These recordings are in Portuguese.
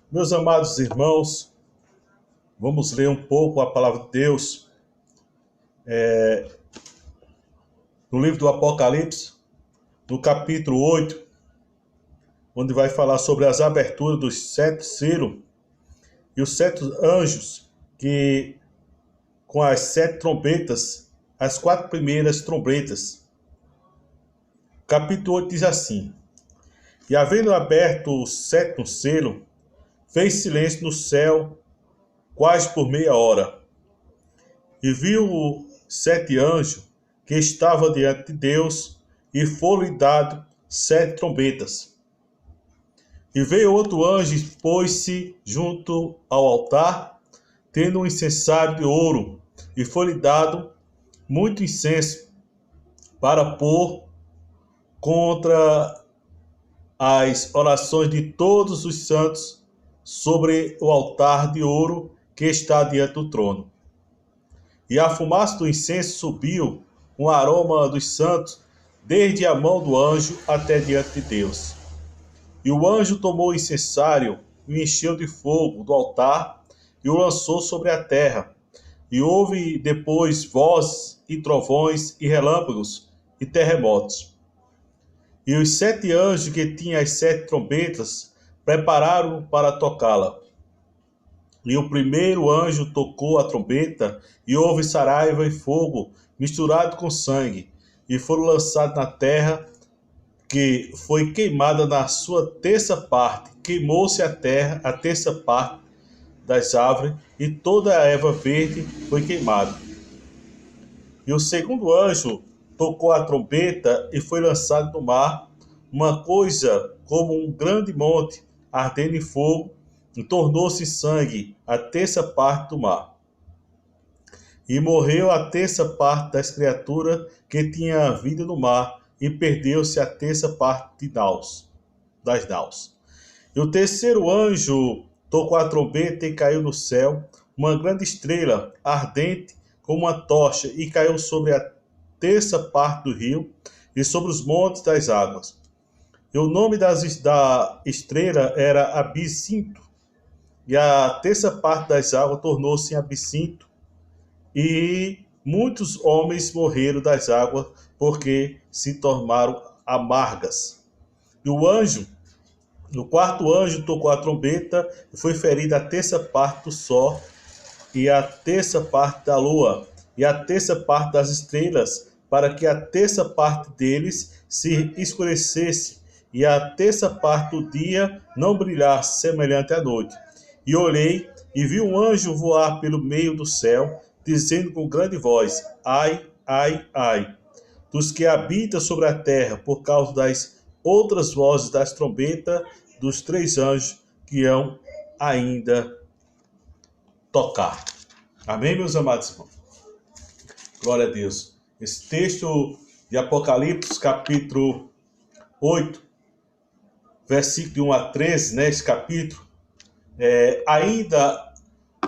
Meus amados irmãos, vamos ler um pouco a palavra de Deus no livro do Apocalipse, no capítulo 8, onde vai falar sobre as aberturas dos sete selos e os sete anjos que, com as sete trombetas, as quatro primeiras trombetas. Capítulo 8 diz assim: E havendo aberto o sétimo selo, fez silêncio no céu quase por meia hora. E viu o sete anjos que estavam diante de Deus, e foram-lhe dado sete trombetas. E veio outro anjo e pôs-se junto ao altar, tendo um incensário de ouro, e foi-lhe dado muito incenso para pôr contra as orações de todos os santos sobre o altar de ouro que está diante do trono. E a fumaça do incenso subiu, um aroma dos santos, desde a mão do anjo até diante de Deus. E o anjo tomou o incensário e o encheu de fogo do altar e o lançou sobre a terra. E houve depois vozes e trovões e relâmpagos e terremotos. E os sete anjos que tinham as sete trombetas prepararam para tocá-la. E o primeiro anjo tocou a trombeta, e houve saraiva e fogo misturado com sangue, e foram lançados na terra, que foi queimada na sua terça parte. Queimou-se a terra, a terça parte das árvores, e toda a erva verde foi queimada. E o segundo anjo tocou a trombeta, e foi lançado no mar uma coisa como um grande monte, ardendo em fogo, e tornou-se sangue a terça parte do mar. E morreu a terça parte das criaturas que tinha vida no mar, e perdeu-se a terça parte das naus. E o terceiro anjo tocou a trombeta e caiu no céu uma grande estrela, ardente como uma tocha, e caiu sobre a terça parte do rio e sobre os montes das águas. E o nome da estrela era Absinto, e a terça parte das águas tornou-se em absinto, e muitos homens morreram das águas, porque se tornaram amargas. E o quarto anjo tocou a trombeta, e foi ferida a terça parte do sol, e a terça parte da lua, e a terça parte das estrelas, para que a terça parte deles se escurecesse, e a terça parte do dia não brilhasse, semelhante à noite. E olhei, e vi um anjo voar pelo meio do céu, dizendo com grande voz: Ai, ai, ai, dos que habitam sobre a terra, por causa das outras vozes das trombetas dos três anjos que hão ainda tocar. Amém, meus amados irmãos? Glória a Deus. Esse texto de Apocalipse, capítulo 8, versículo de 1 a 13, né, esse capítulo, ainda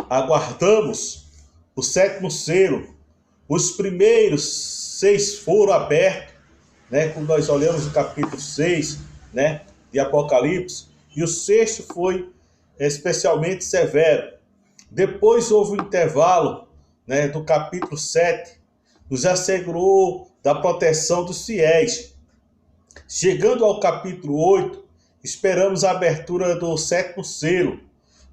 aguardamos o sétimo selo. Os primeiros seis foram abertos, né, quando nós olhamos o capítulo 6, né, de Apocalipse, e o sexto foi especialmente severo. Depois houve um intervalo, né, do capítulo 7, nos assegurou da proteção dos fiéis. Chegando ao capítulo 8, esperamos a abertura do sétimo selo,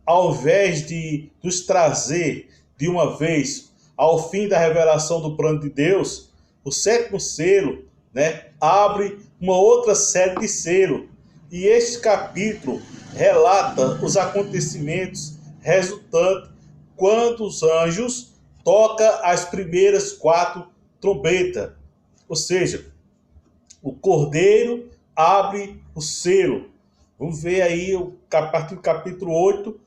ao invés de nos trazer de uma vez ao fim da revelação do plano de Deus. O sétimo selo, né, abre uma outra série de selos. E este capítulo relata os acontecimentos resultantes quando os anjos tocam as primeiras quatro trombetas. Ou seja, o Cordeiro abre o selo. Vamos ver aí a partir do capítulo 8,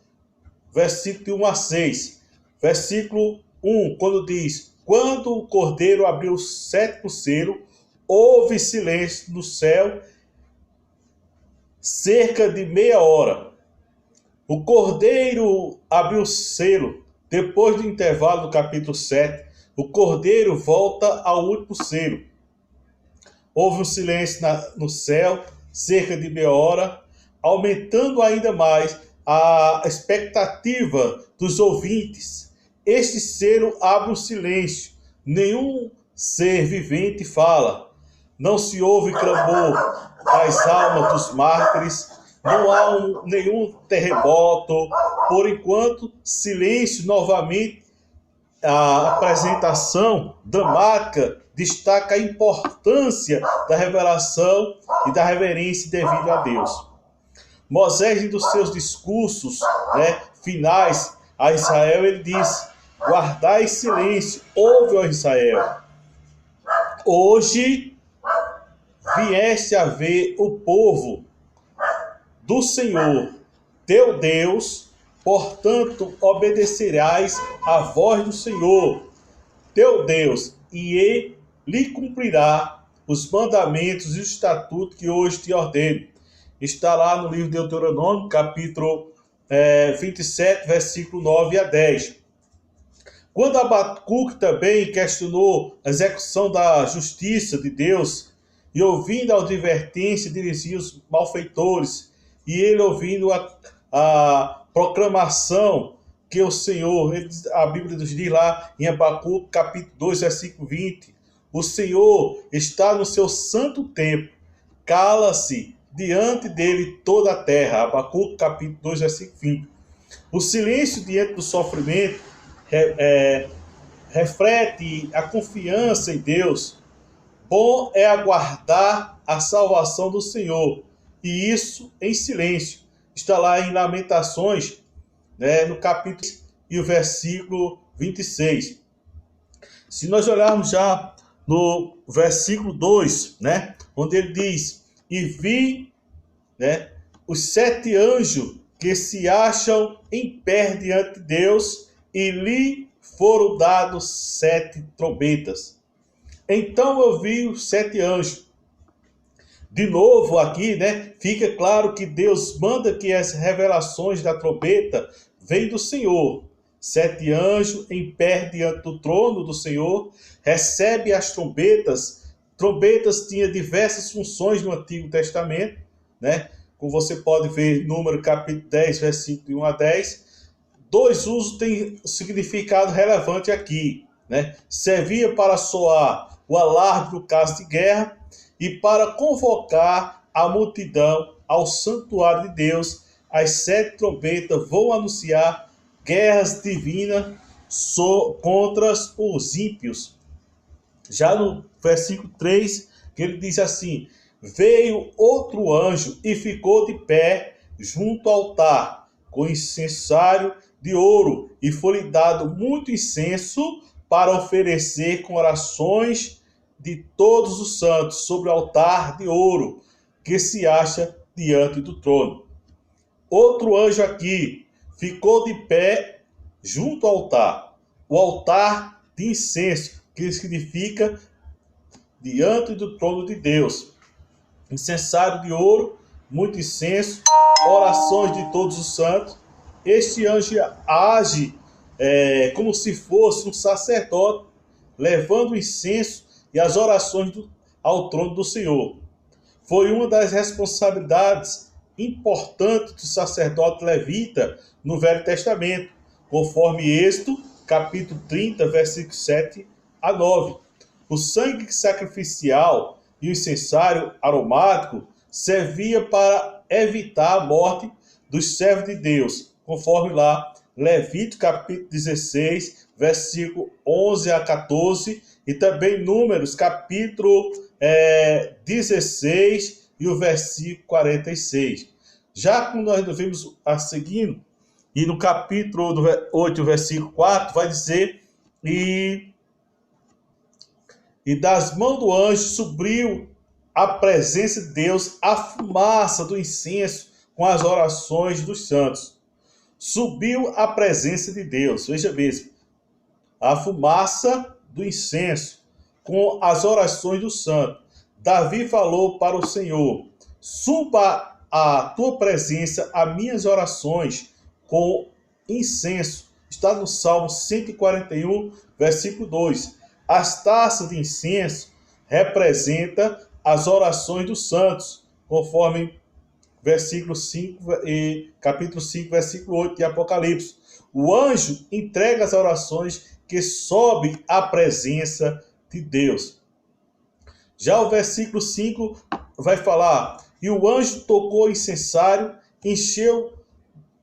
versículo de 1 a 6. Versículo 1, quando diz: Quando o Cordeiro abriu o sétimo selo, houve silêncio no céu cerca de meia hora. O Cordeiro abriu o selo. Depois do intervalo do capítulo 7, o Cordeiro volta ao último selo. Houve um silêncio no céu, cerca de meia hora, aumentando ainda mais a expectativa dos ouvintes. Este selo abre o silêncio. Nenhum ser vivente fala. Não se ouve clamor das almas dos mártires. Não há nenhum terremoto. Por enquanto, silêncio novamente. A apresentação dramática destaca a importância da revelação e da reverência devida a Deus. Moisés, em dos seus discursos, finais a Israel, ele diz: guardai silêncio, ouve, ó Israel. Hoje vieste a ver o povo do Senhor, teu Deus, portanto obedecerás à voz do Senhor, teu Deus, e ele lhe cumprirá os mandamentos e os estatutos que hoje te ordeno. Está lá no livro de Deuteronômio, capítulo 27, versículo 9 a 10. Quando Abacuque também questionou a execução da justiça de Deus, e ouvindo a advertência, dirigia os malfeitores, e ele ouvindo a proclamação que o Senhor, a Bíblia nos diz lá em Abacuque, capítulo 2, versículo 20, o Senhor está no seu santo templo, cala-se diante dele toda a terra. Abacuque, capítulo 2, versículo 20. O silêncio diante do sofrimento reflete a confiança em Deus. Bom é aguardar a salvação do Senhor, e isso em silêncio. Está lá em Lamentações, no capítulo e o versículo 26. Se nós olharmos já no versículo 2, onde ele diz: e vi os 7 anjos que se acham em pé diante de Deus, e lhe foram dados 7 trombetas. Então eu vi os 7 anjos. De novo aqui, fica claro que Deus manda que as revelações da trombeta vêm do Senhor. 7 anjos em pé diante do trono do Senhor, recebe as trombetas. Trombetas tinham diversas funções no Antigo Testamento, como você pode ver, Número capítulo 10, versículo 1 a 10. 2 usos têm significado relevante aqui, Servia para soar o alarme no caso de guerra e para convocar a multidão ao santuário de Deus. As 7 trombetas vão anunciar guerras divinas contra os ímpios. Já no versículo 3, que ele diz assim: veio outro anjo e ficou de pé junto ao altar, com incensário de ouro, e foi-lhe dado muito incenso para oferecer com orações de todos os santos sobre o altar de ouro que se acha diante do trono. Outro anjo aqui ficou de pé junto ao altar, o altar de incenso, que significa diante do trono de Deus. Incensário de ouro, muito incenso, orações de todos os santos. Este anjo age como se fosse um sacerdote, levando o incenso e as orações ao trono do Senhor. Foi uma das responsabilidades importantes do sacerdote levita no Velho Testamento, conforme Êxodo, capítulo 30, versículos 7 a 9. O sangue sacrificial e o incensário aromático servia para evitar a morte dos servos de Deus, conforme lá Levítico capítulo 16, versículo 11 a 14, e também Números capítulo 16 e o versículo 46. Já quando nós vimos a seguindo, e no capítulo 8, versículo 4, vai dizer: e das mãos do anjo subiu a presença de Deus, a fumaça do incenso com as orações dos santos. Subiu a presença de Deus, veja mesmo, a fumaça do incenso com as orações dos santos. Davi falou para o Senhor: suba a tua presença as minhas orações com incenso. Está no Salmo 141, versículo 2. As taças de incenso representam as orações dos santos, conforme versículo 5 e capítulo 5, versículo 8 de Apocalipse. O anjo entrega as orações que sobem à presença de Deus. Já o versículo 5 vai falar: e o anjo tocou incensário, encheu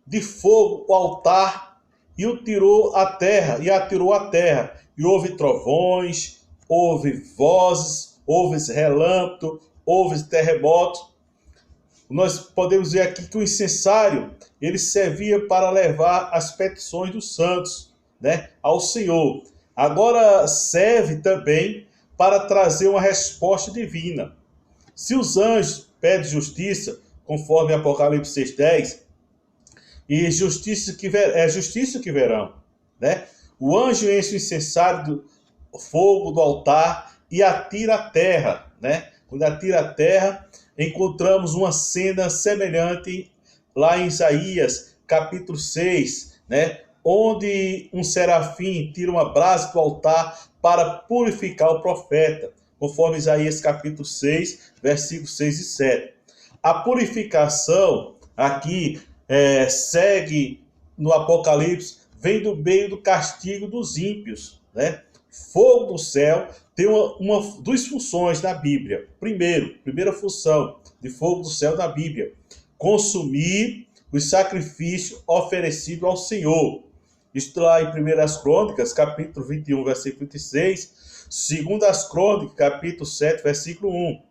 de fogo o altar e o tirou à terra, e atirou à terra. E houve trovões, houve vozes, houve relâmpago, houve terremotos. Nós podemos ver aqui que o incensário, ele servia para levar as petições dos santos, né, ao Senhor. Agora serve também para trazer uma resposta divina. Se os anjos pedem justiça, conforme Apocalipse 6:10, e justiça que verão, né? O anjo enche o incensário do fogo do altar e atira a terra, né? Quando atira a terra, encontramos uma cena semelhante lá em Isaías, capítulo 6, né? Onde um serafim tira uma brasa do altar para purificar o profeta, conforme Isaías capítulo 6, versículos 6 e 7. A purificação aqui segue no Apocalipse, vem do meio do castigo dos ímpios, né? Fogo do céu tem duas funções na Bíblia. Primeira função de fogo do céu na Bíblia: consumir os sacrifícios oferecidos ao Senhor. Isto lá em 1 Crônicas, capítulo 21, versículo 26, 2 Crônicas, capítulo 7, versículo 1.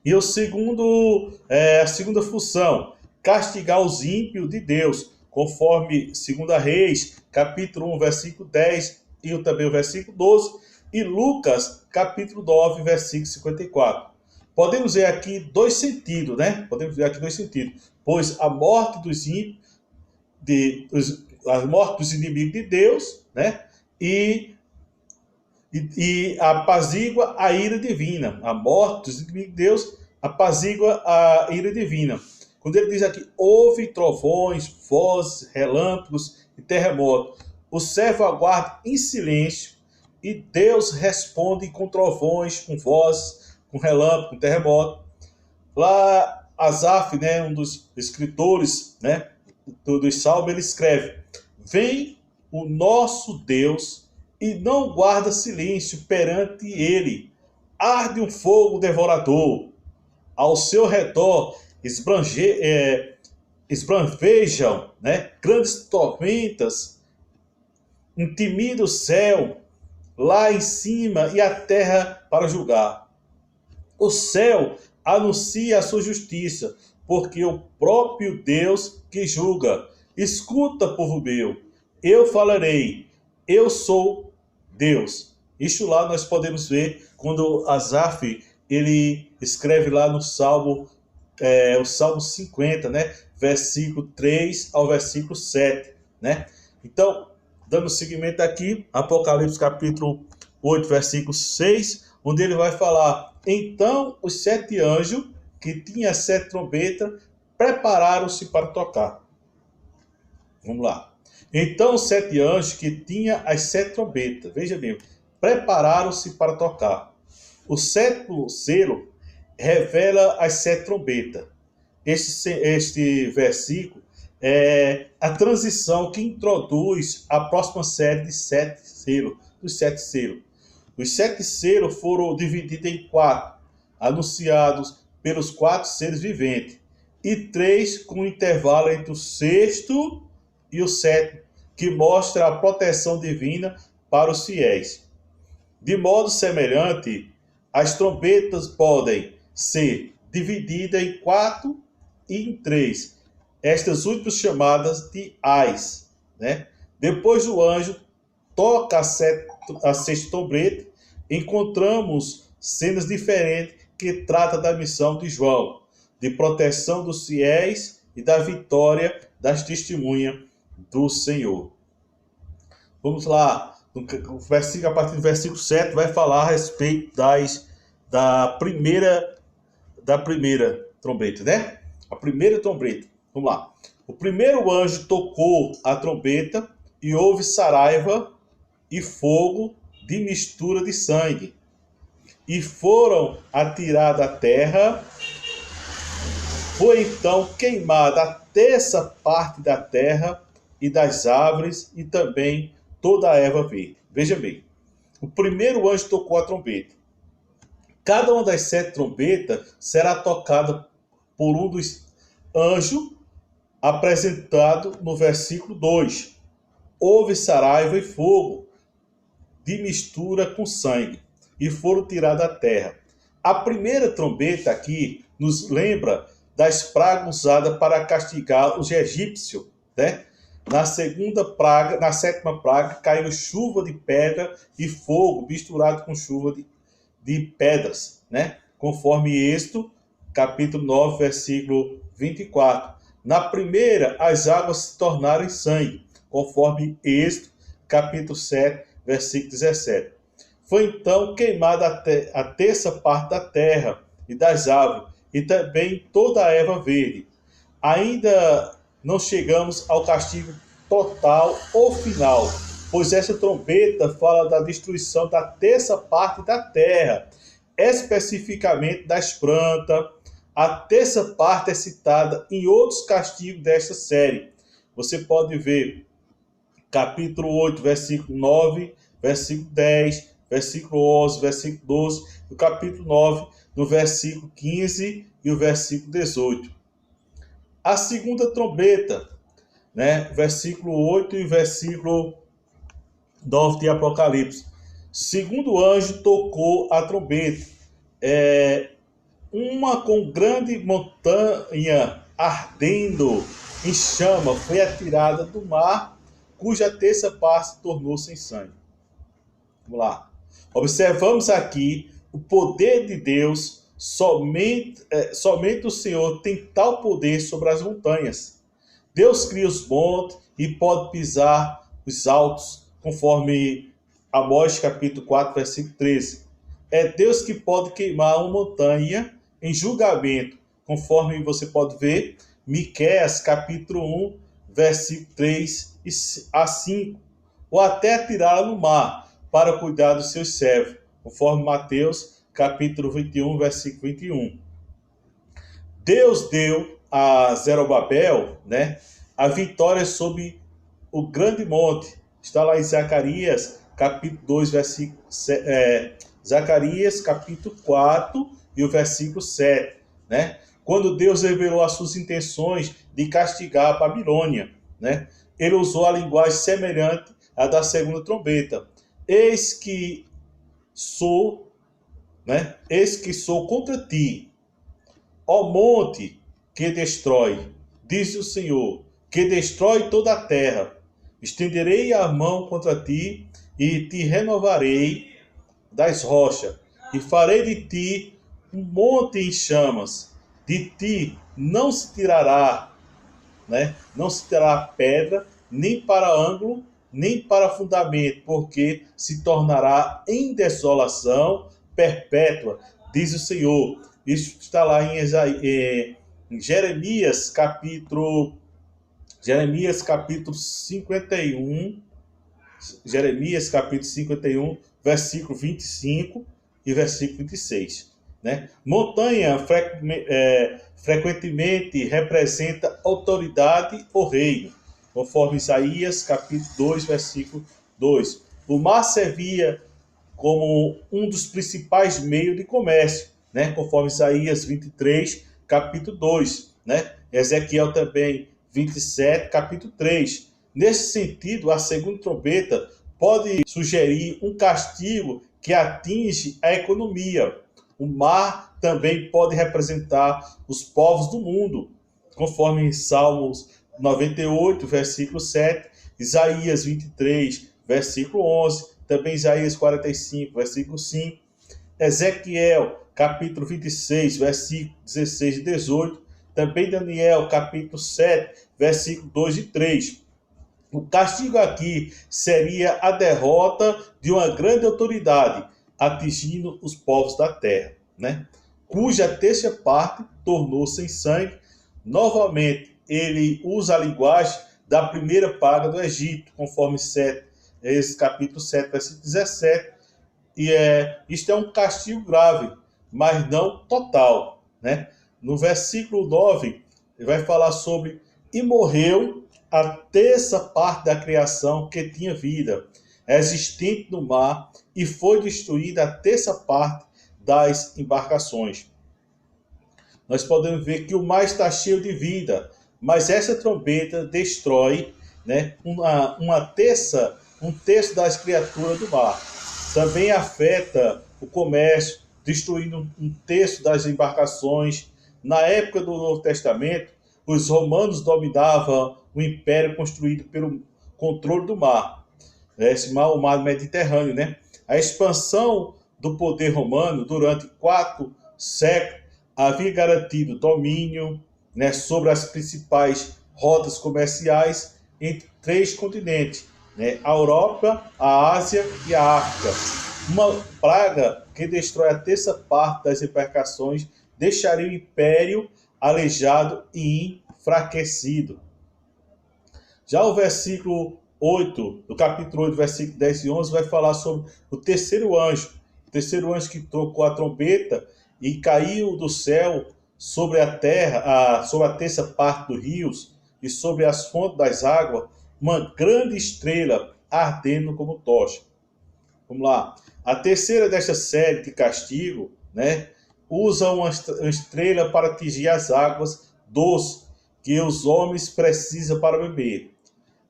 E a segunda função: castigar os ímpios de Deus, conforme 2 Reis, capítulo 1, versículo 10, e também o versículo 12, e Lucas, capítulo 9, versículo 54. Podemos ver aqui dois sentidos, né? Podemos ver aqui dois sentidos. Pois a morte dos ímpios, a morte dos inimigos de Deus, né? E apazigua a ira divina. A morte dos inimigos de Deus apazigua a ira divina. Quando ele diz aqui: houve trovões, vozes, relâmpagos e terremotos, o servo aguarda em silêncio e Deus responde com trovões, com vozes, com relâmpagos, com terremoto. Lá Asaf, né, um dos escritores, né, dos Salmos, ele escreve: vem o nosso Deus e não guarda silêncio perante ele. Arde um fogo devorador. Ao seu redor esbranvejam, né, grandes tormentas. Intimida o céu lá em cima e a terra para julgar. O céu anuncia a sua justiça, porque o próprio Deus que julga. Escuta, povo meu, eu falarei, eu sou Deus. Isso lá nós podemos ver quando Asaf, ele escreve lá no Salmo, o Salmo 50, né? Versículo 3 ao versículo 7, né? Então, dando seguimento aqui, Apocalipse capítulo 8, versículo 6, onde ele vai falar: então os 7 anjos que tinham as 7 trombetas prepararam-se para tocar. Vamos lá. Então os 7 anjos que tinham as 7 trombetas, veja bem, prepararam-se para tocar. O 7º selo revela as 7 trombetas. Este versículo é a transição que introduz a próxima série de 7 selos, dos 7 selos. Os 7 selos foram divididos em 4, anunciados pelos 4 seres viventes, e 3 com intervalo entre o 6º e o 7º, que mostra a proteção divina para os fiéis. De modo semelhante, as trombetas podem ser divididas em 4 e em 3, estas últimas chamadas de ais, né? Depois o anjo toca a 6ª trombeta, encontramos cenas diferentes que tratam da missão de João, de proteção dos fiéis e da vitória das testemunhas do Senhor. Vamos lá, a partir do versículo 7 vai falar a respeito da primeira trombeta, né? A primeira trombeta. Vamos lá. O primeiro anjo tocou a trombeta e houve saraiva e fogo de mistura de sangue. E foram atirados à terra Foi então queimada a terça parte da terra e das árvores e também toda a erva verde. Veja bem, o primeiro anjo tocou a trombeta. Cada uma das 7 trombetas será tocada por um dos anjos apresentado no versículo 2. Houve saraiva e fogo de mistura com sangue, e foram tirados da terra. A primeira trombeta aqui nos lembra das pragas usadas para castigar os egípcios, né? Na segunda praga, na sétima praga, caiu chuva de pedra e fogo misturado com chuva de pedras, né? Conforme Êxodo, capítulo 9, versículo 24. Na primeira, as águas se tornaram em sangue, conforme Êxodo, capítulo 7, versículo 17. Foi então queimada a terça parte da terra e das árvores, e também toda a erva verde. Ainda não chegamos ao castigo total ou final, pois essa trombeta fala da destruição da terça parte da terra, especificamente das plantas. A terça parte é citada em outros castigos desta série. Você pode ver capítulo 8, versículo 9, versículo 10, versículo 11, versículo 12, e o capítulo 9, no versículo 15 e o versículo 18. A segunda trombeta, né, versículo 8 e versículo 9 de Apocalipse. Segundo anjo tocou a trombeta. Uma com grande montanha ardendo em chama foi atirada do mar, cuja terça parte tornou-se em sangue. Vamos lá. Observamos aqui o poder de Deus. Somente o Senhor tem tal poder sobre as montanhas. Deus cria os montes e pode pisar os altos, conforme Amós capítulo 4, versículo 13. É Deus que pode queimar uma montanha em julgamento, conforme você pode ver Miqueias capítulo 1, versículo 3 a 5, ou até atirá-la no mar para cuidar dos seus servos, conforme Mateus capítulo 21, versículo 21. Deus deu a Zerobabel, né, a vitória sobre o grande monte. Está lá em Zacarias capítulo 2, versículo Zacarias capítulo 4 e o versículo 7, né? Quando Deus revelou as suas intenções de castigar a Babilônia, né? Ele usou a linguagem semelhante à da segunda trombeta. Eis que sou, né? Eis que sou contra ti, ó monte que destrói, diz o Senhor, que destrói toda a terra. Estenderei a mão contra ti e te renovarei das rochas, e farei de ti um monte em chamas. De ti não se tirará, né? Não se tirará pedra, nem para ângulo, nem para fundamento, porque se tornará em desolação perpétua, diz o Senhor. Isso está lá em Jeremias capítulo 51, Jeremias capítulo 51, versículo 25 e versículo 26. Né? Montanha frequentemente representa autoridade ou reino, conforme Isaías capítulo 2, versículo 2. O mar servia como um dos principais meios de comércio, né? Conforme Isaías 23, capítulo 2. Né? Ezequiel também 27, capítulo 3. Nesse sentido, a segunda trombeta pode sugerir um castigo que atinge a economia. O mar também pode representar os povos do mundo, conforme em Salmos 98, versículo 7, Isaías 23, versículo 11, também Isaías 45, versículo 5, Ezequiel, capítulo 26, versículo 16 e 18, também Daniel, capítulo 7, versículo 2 e 3. O castigo aqui seria a derrota de uma grande autoridade, atingindo os povos da terra, né? Cuja terça parte tornou-se em sangue. Novamente, ele usa a linguagem da primeira praga do Egito, conforme esse capítulo 7, versículo 17. Isto é um castigo grave, mas não total, né? No versículo 9, ele vai falar sobre: e morreu a terça parte da criação que tinha vida, existente no mar, e foi destruída a terça parte das embarcações. Nós podemos ver que o mar está cheio de vida, mas essa trombeta destrói, né, um terço das criaturas do mar. Também afeta o comércio, destruindo um terço das embarcações. Na época do Novo Testamento, os romanos dominavam o império construído pelo controle do mar, né, o mar Mediterrâneo, né? A expansão do poder romano durante 4 séculos havia garantido domínio, né, sobre as principais rotas comerciais entre 3 continentes, né, a Europa, a Ásia e a África. Uma praga que destrói a terça parte das embarcações deixaria o império aleijado e enfraquecido. Já o versículo 8, do capítulo 8, versículo 10 e 11, vai falar sobre o terceiro anjo. O terceiro anjo que tocou a trombeta e caiu do céu sobre a terra, sobre a terça parte dos rios e sobre as fontes das águas, uma grande estrela ardendo como tocha. Vamos lá. A terceira desta série de castigo, né, usa uma estrela para atingir as águas doces que os homens precisam para beber.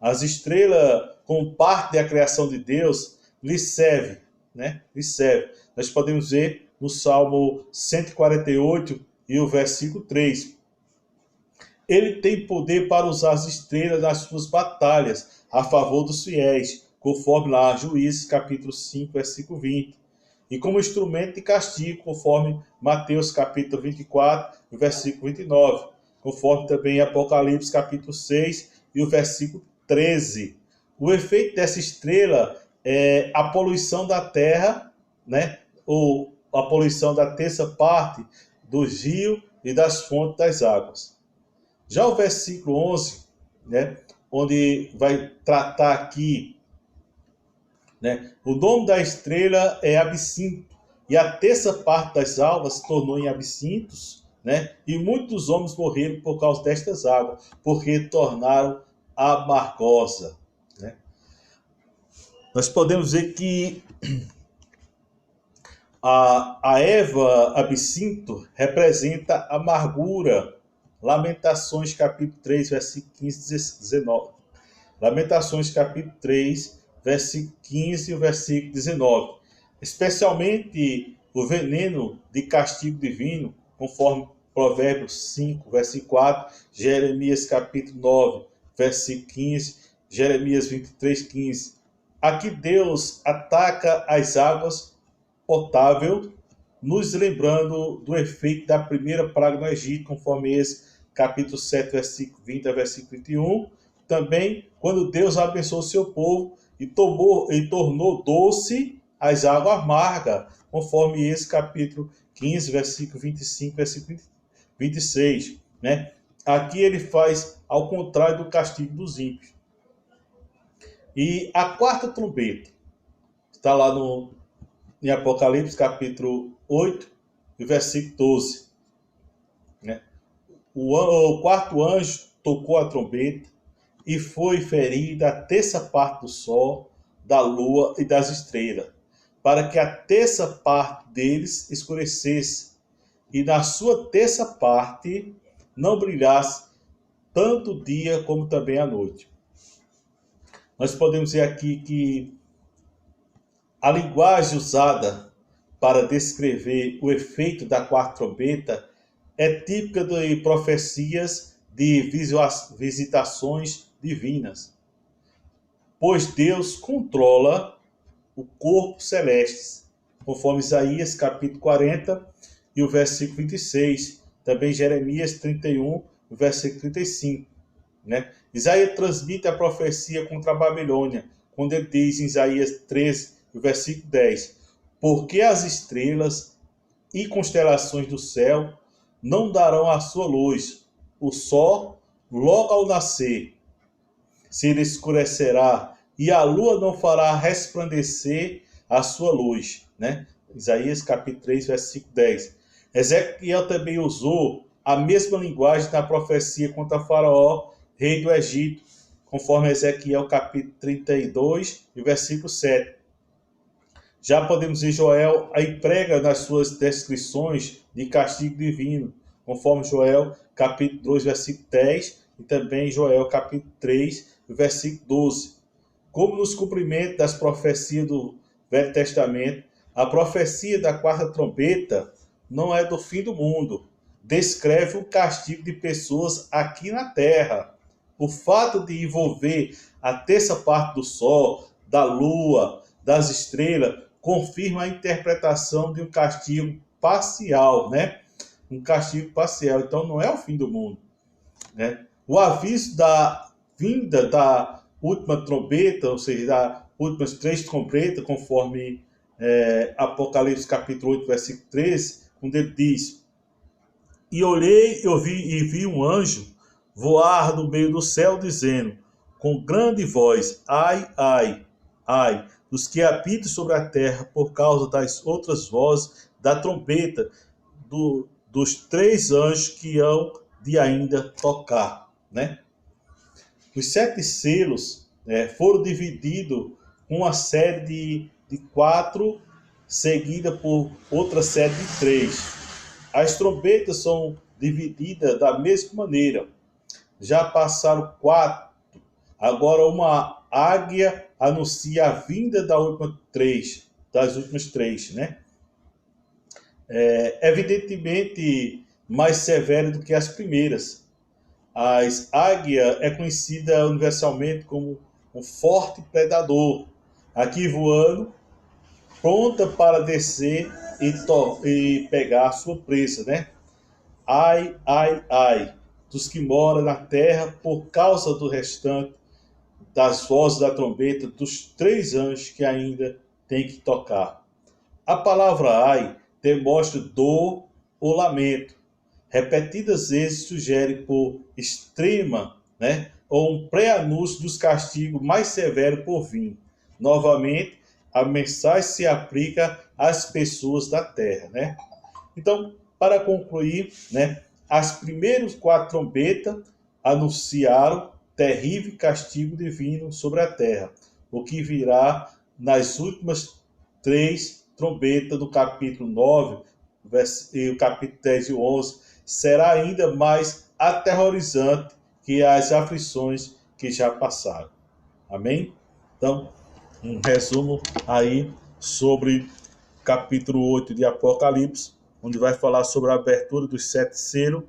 As estrelas, como parte da criação de Deus, lhe serve, né? Lhe serve. Nós podemos ver no Salmo 148 e o versículo 3. Ele tem poder para usar as estrelas nas suas batalhas a favor dos fiéis, conforme lá Juízes capítulo 5, versículo 20. E como instrumento de castigo, conforme Mateus capítulo 24, versículo 29. Conforme também Apocalipse capítulo 6 e o versículo 13. O efeito dessa estrela é a poluição da terra, né? Ou a poluição da terça parte dos rios e das fontes das águas. Já o versículo 11, né, onde vai tratar aqui, né, o nome da estrela é Absinto, e a terça parte das águas se tornou em absintos, né, e muitos homens morreram por causa destas águas, porque tornaram amargosa. Né? Nós podemos ver que a Eva absinto representa amargura. Lamentações capítulo 3, versículo 15 e 19. Lamentações capítulo 3, versículo 15 e o versículo 19. Especialmente o veneno de castigo divino, conforme Provérbios 5, versículo 4, Jeremias capítulo 9, versículo 15, Jeremias 23, 15. Aqui Deus ataca as águas potáveis, nos lembrando do efeito da primeira praga no Egito, conforme esse capítulo 7, versículo 20 a versículo 21. Também, quando Deus abençoou o seu povo e tornou doce as águas amargas, conforme esse capítulo 15, versículo 25, versículo 26. Né? Aqui ele faz ao contrário do castigo dos ímpios. E a quarta trombeta está lá em Apocalipse, capítulo 8, versículo 12. Né? O quarto anjo tocou a trombeta e foi ferida a terça parte do sol, da lua e das estrelas, para que a terça parte deles escurecesse, e na sua terça parte não brilhasse tanto o dia como também a noite. Nós podemos ver aqui que a linguagem usada para descrever o efeito da quarta trombeta é típica de profecias de visitações divinas, pois Deus controla o corpo celeste, conforme Isaías capítulo 40 e o versículo 26, também Jeremias 31, o versículo 35. Né? Isaías transmite a profecia contra a Babilônia, quando ele diz em Isaías 13, o versículo 10, porque as estrelas e constelações do céu não darão a sua luz, o sol logo ao nascer se ele escurecerá, e a lua não fará resplandecer a sua luz. Né? Isaías capítulo 3, versículo 10. Ezequiel também usou a mesma linguagem na profecia contra Faraó, rei do Egito, conforme Ezequiel capítulo 32, e versículo 7. Já podemos ver Joel aí prega nas suas descrições de castigo divino, conforme Joel capítulo 2, versículo 10, e também Joel capítulo 3, versículo 12. Como nos cumprimentos das profecias do Velho Testamento, a profecia da quarta trombeta não é do fim do mundo. Descreve o castigo de pessoas aqui na Terra. O fato de envolver a terça parte do Sol, da Lua, das estrelas, confirma a interpretação de um castigo parcial, né? Um castigo parcial. Então não é o fim do mundo, né? O aviso da vinda da última trombeta, ou seja, das últimas 3 trombetas, conforme Apocalipse capítulo 8, versículo 13, onde ele diz: E olhei e vi um anjo voar no meio do céu, dizendo, com grande voz: Ai, ai, ai, dos que habitam sobre a terra, por causa das outras vozes da trombeta dos 3 anjos que hão de ainda tocar, né? Os 7 selos foram divididos com uma série de 4, seguida por outra série de 3. As trombetas são divididas da mesma maneira. Já passaram 4. Agora uma águia anuncia a vinda das últimas 3, né? Evidentemente mais severa do que as primeiras. A águia é conhecida universalmente como um forte predador, aqui voando, pronta para descer e pegar a sua presa, né? Ai, ai, ai, dos que moram na terra por causa do restante das vozes da trombeta dos 3 anjos que ainda tem que tocar. A palavra ai demonstra dor ou lamento. Repetidas vezes sugere por extrema, né, ou um pré-anúncio dos castigos mais severos por vir. Novamente, a mensagem se aplica às pessoas da terra, né? Então, para concluir, né, as primeiras 4 trombetas anunciaram terrível castigo divino sobre a terra, o que virá nas últimas 3 trombetas do capítulo 9, e o capítulo 10 e 11, será ainda mais aterrorizante que as aflições que já passaram. Amém? Então, um resumo aí sobre capítulo 8 de Apocalipse, onde vai falar sobre a abertura dos 7 selos,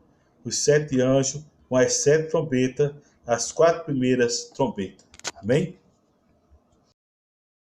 os 7 anjos, com as 7 trombetas, as 4 primeiras trombetas. Amém?